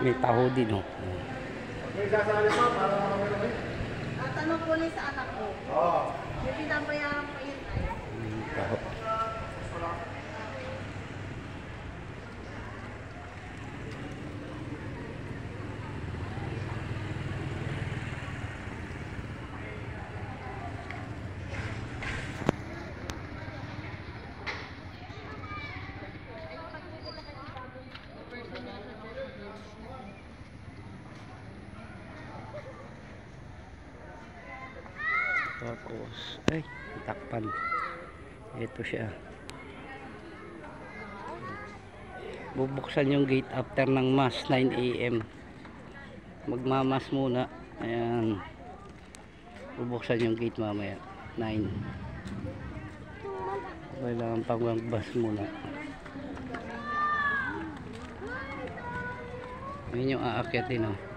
May taho din, oh. May sasali pa para makakita. Tanong ko lang sa anak ko. Oo. May pinabayaran pa yun ay. Taho. Tapos, ay, takpan. Ito siya. Bubuksan yung gate after ng mass, 9 AM. Magmamas muna. Ayan. Bubuksan yung gate mamaya, 9. Kailangan pang magbas muna. Ayan yung aakyatin, oh.